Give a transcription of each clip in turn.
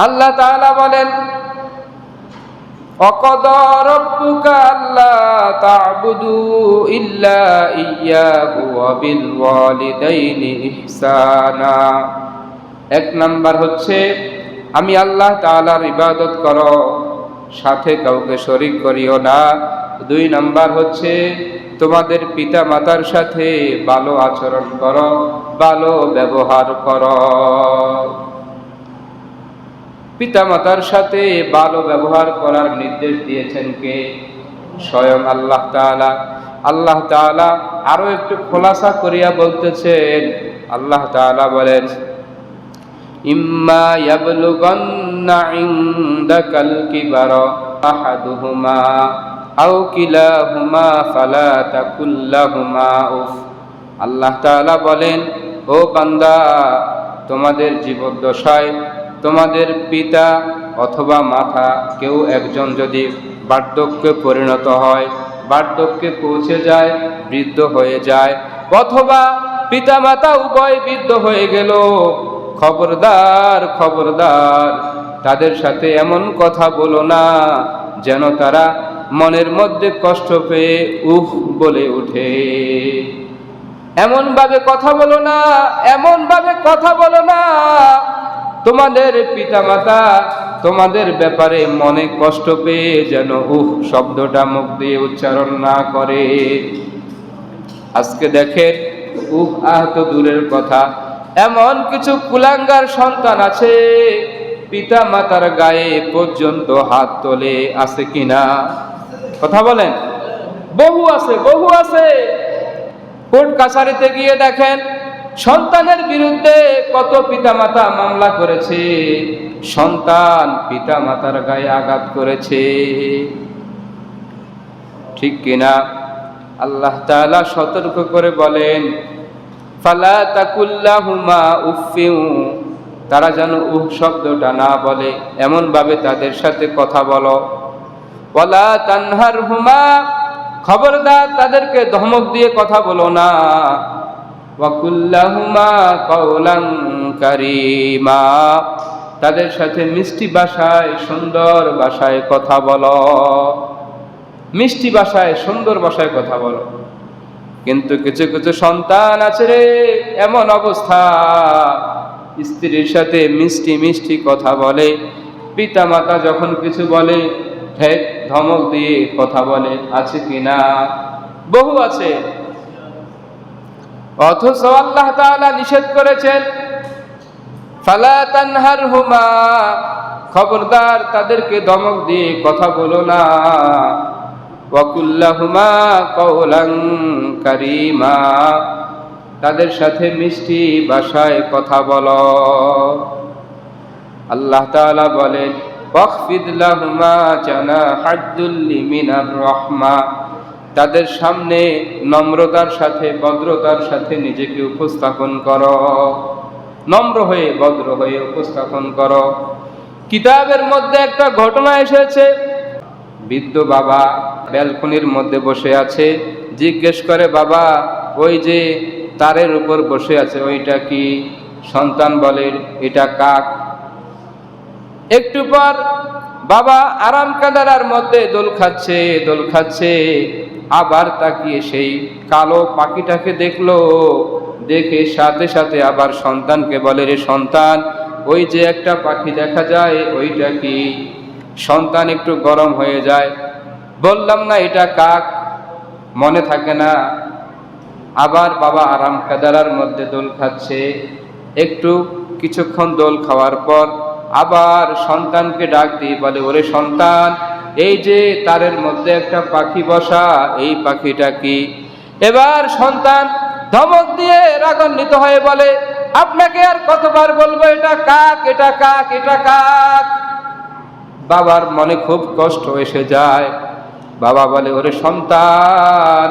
আল্লাহ তাআলা বলেন, وَقَضَى رَبُّكَ أَلَّا تَعْبُدُوا إِلَّا إِيَّاهُ وَبِالْوَالِدَيْنِ إِحْسَانًا। এক নাম্বার হচ্ছে আমি আল্লাহ তাআলার ইবাদত করো, সাথে কাউকে শরীক করিও না। 2 নাম্বার হচ্ছে তোমাদের পিতা মাতার সাথে ভালো আচরণ করো, ভালো ব্যবহার করো। পিতা মাতার সাথে ভালো ব্যবহার করার নির্দেশ দিয়েছেন কে? স্বয়ং আল্লাহ তাআলা। আল্লাহ তাআলা আরো একটু খোলাসা করিয়া বলতেছেন, আল্লাহ তাআলা বলেন, ইম্মা ইয়াবলুগান্না ইনদাকাল কিবারা আহাদুহুমা আও কিলাহুমা ফালা তাকুল লাহুমা উফ। আল্লাহ তাআলা বলেন, ও বান্দা, তোমাদের জীবদ্দশায় তোমাদের পিতা অথবা মাতা কেউ একজন যদি বার্ধক্যে পরিণত হয়, বার্ধক্যে পৌঁছে যায়, বৃদ্ধ হয়ে যায়, অথবা পিতা মাতা উভয় বৃদ্ধ হয়ে গেল, খবরদার খবরদার তাদের সাথে এমন কথা বলো না যেন তারা মনের মধ্যে কষ্ট পেয়ে উহ বলে ওঠে। এমন ভাবে কথা বলো না, এমন ভাবে কথা বলো না তোমাদের পিতামাতা তোমাদের ব্যাপারে মনে কষ্ট পেয়ে যেন উহ শব্দটা মুখ দিয়ে উচ্চারণ না করে। আজকে দেখেন, উহ আহ তো দূরের কথা, এমন কিছু কুলাঙ্গার সন্তান আছে পিতা মাতার গায়ে পর্যন্ত হাত তোলে, আছে কিনা? কথা বলেন। বহু আছে, বহু আছে। কোর্ট কাছারিতে গিয়ে দেখেন সন্তানের বিরুদ্ধে কত পিতামাতা মামলা করেছে, সন্তান পিতা মাতার গায়ে আঘাত করেছে, ঠিক কিনা? আল্লাহ তাআলা সতর্ক করে বলেন, ফালা তাকুল্লাহুমা উফিউ, তারা যেন উহ শব্দটা না বলে, এমন ভাবে তাদের সাথে কথা বলো। ওয়ালা তানহারহুমা, খবরদার তাদেরকে ধমক দিয়ে কথা বলো না। ওয়াকুল্লাহুমা কাওলান কারীমা, তাদের সাথে মিষ্টি ভাষায় সুন্দর ভাষায় কথা বলো, মিষ্টি ভাষায় সুন্দর ভাষায় কথা বলো। কিন্তু কিছু কিছু সন্তান আছে রে, এমন অবস্থা, স্ত্রীর সাথে মিষ্টি মিষ্টি কথা বলে, পিতা মাতা যখন কিছু বলে ঠেক ধমক দিয়ে কথা বলে, আছে কিনা? বহু আছে। অথচ আল্লাহ তাআলা নিষেধ করেছেন, ফালা তানহারহুমা, খবরদার তাদেরকে ধমক দিয়ে কথা বলো না। ওয়াকুল্লাহুমা কাওলান কারীমা, তাদের সাথে মিষ্টি ভাষায় কথা বলো। আল্লাহ তাআলা বলেন, ওয়াখফিদ লাহুমা জানাহাদ যুল্লি মিনার রাহমা, তাদের সামনে নম্রতার সাথে ভদ্রতার সাথে নিজেকে উপস্থাপন করো, নম্র হয়ে ভদ্র হয়ে উপস্থাপন করো। কিতাবের মধ্যে একটা ঘটনা এসেছে, বৃদ্ধ বাবা ব্যালকনির মধ্যে বসে আছে, জিজ্ঞেস করে, বাবা ওই যে তারের উপর বসে আছে ওইটা কি? সন্তান বলে, এটা কাক। একটু পর বাবা আরাম কাদারার মধ্যে দোল খাচ্ছে, দোল খাচ্ছে, আবার তাকিয়ে সেই কালো পাখিটাকে দেখলো, দেখে সাথে সাথে আবার সন্তানকে বলে, রে সন্তান, ওই যে একটা পাখি দেখা যায় ওইটা কি? সন্তান একটু গরম হয়ে যায়, বললাম না এটা কাক, মনে থাকে না। আবার বাবা আরাম কাদারার মধ্যে দোল খাচ্ছে, একটু কিছুক্ষণ দোল খাওয়ার পর আবার সন্তানকে ডাক দিয়ে বলে, ওরে সন্তান, এই যে তারের মধ্যে একটা পাখি বসা, এই পাখিটা কি? এবার সন্তান ধমক দিয়ে রাগান্বিত হয়ে বলে, আপনাকে আর কতবার বলবো এটা কাক, এটা কাক, এটা কাক। বাবার মনে খুব কষ্ট এসে যায়। বাবা বলে, ওরে সন্তান,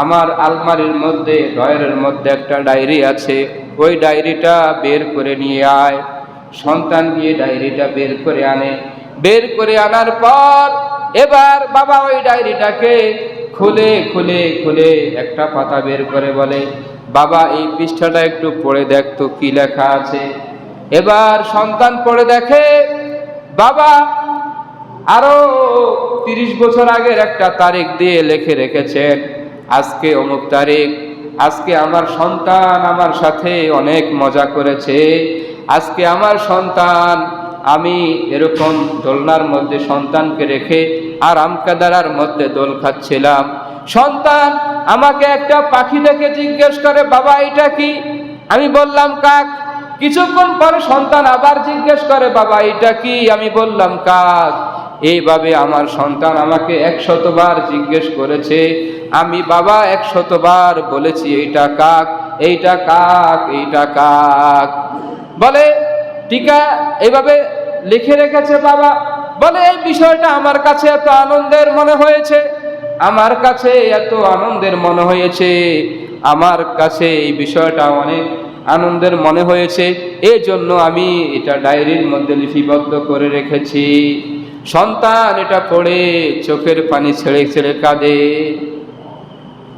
আমার আলমারির মধ্যে ড্রয়ারের মধ্যে একটা ডায়েরি আছে, ওই ডায়েরিটা বের করে নিয়ে আয়। সন্তান গিয়ে ডায়েরিটা বের করে আনে। বের করে আনার পর এবার বাবা ওই ডায়েরিটাকে খুলে খুলে খুলে একটা পাতা বের করে বলে, বাবা এই পৃষ্ঠাটা একটু পড়ে দেখতো কি লেখা আছে। এবার সন্তান পড়ে দেখে বাবা আরো 30 বছর আগের একটা তারিখ দিয়ে লিখে রেখেছেন, আজকে অমুক তারিখ, আজকে আমার সন্তান আমার সাথে অনেক মজা করেছে, আজকে আমার সন্তান, আমি এরকম দোলনার মধ্যে সন্তানকে রেখে আর আমকাদারার মধ্যে দোল খাচ্ছিলাম। সন্তান আমাকে একটা পাখি দেখে জিজ্ঞেস করে, বাবা এটা কি? আমি বললাম কাক। কিছুক্ষণ পরে সন্তান আবার জিজ্ঞেস করে, বাবা এটা কি? আমি বললাম কাক। এইভাবে আমার সন্তান আমাকে 100 বার জিজ্ঞেস করেছে, আমি বাবা 100 বার বলেছি এইটা কাক, এইটা কাক, এইটা কাক। বলে টিকা এইভাবে লিখে রেখেছে বাবা। বলে এই বিষয়টা আমার কাছে এত আনন্দের মনে হয়েছে, আমার কাছে এত আনন্দের মনে হয়েছে, আমার কাছে এই বিষয়টা অনেক আনন্দের মনে হয়েছে, এই জন্য আমি এটা ডায়েরির মধ্যে লিপিবদ্ধ করে রেখেছি। সন্তান এটা পড়ে চোখের পানি ছেড়ে ছেড়ে কাঁদে।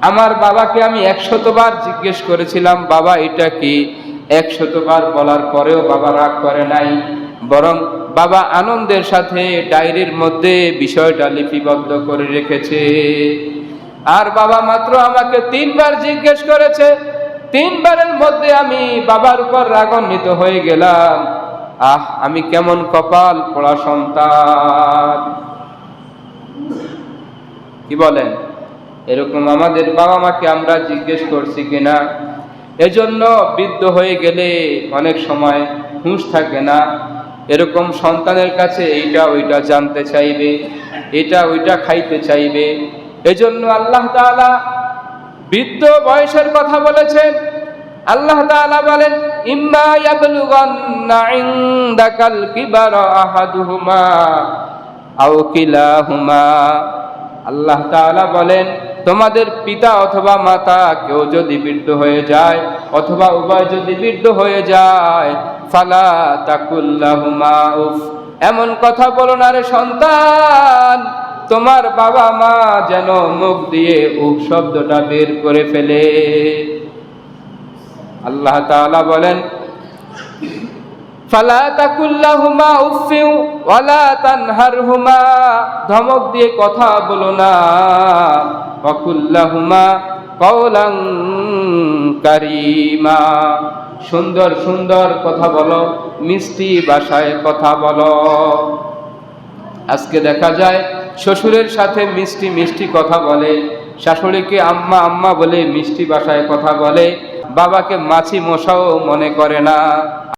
আমার বাবাকে আমি 100 বার জিজ্ঞেস করেছিলাম, বাবা এটা কি? 100 বার বলার পরেও বাবা রাগ করে নাই, বরং বাবা আনন্দের সাথে ডায়েরির মধ্যে বিষয়টা লিপিবদ্ধ করে রেখেছে। আর বাবা মাত্র আমাকে 3 বার জিজ্ঞেস করেছে, 3 বারের মধ্যে আমি বাবার উপর রাগান্বিত হয়ে গেলাম। আমি কেমন কপাল পোড়া সন্তান। কি বলেন? এরকম আমাদের বাবা মাকে আমরা জিজ্ঞেস করছি কিনা? এজন্য বৃদ্ধ হয়ে গেলে অনেক সময় হুঁশ থাকে না, এরকম সন্তানের কাছে এইটা ওইটা জানতে চাইবে, এটা ওইটা খাইতে চাইবে। এজন্য আল্লাহ তাআলা বৃদ্ধ বয়সের কথা বলেছেন। আল্লাহ তাআলা বলেন, ইম্মা ইয়াবলুগান্না ইনদাকাল কিবারা আহাদুহুমা আও কিলাহুমা। আল্লাহ তাআলা বলেন, তোমাদের পিতা অথবা মাতা কেউ যদি বৃদ্ধ হয়ে যায় অথবা উভয় যদি বৃদ্ধ হয়ে যায়, ফালা তাকুল্লাহুমা উফ, এমন কথা বলো না রে সন্তান, তোমার বাবা মা যেন মুখ দিয়ে উফ শব্দটা বের করে ফেলে। আল্লাহ তাআলা বলেন, ফালা তাকুল্লাহুমা উফিউ ওয়ালা তানহারহুমা, ধমক দিয়ে কথা বলো না, ওয়াকুল্লাহুমা কাওলান কারীমা, সুন্দর সুন্দর কথা বলো, মিষ্টি ভাষায় কথা বলো। আজকে দেখা যায় শ্বশুরের সাথে মিষ্টি মিষ্টি কথা বলে, শাশুড়িকে আম্মা আম্মা বলে মিষ্টি ভাষায় কথা বলে, বাবাকে মাছি মশাও মনে করে না।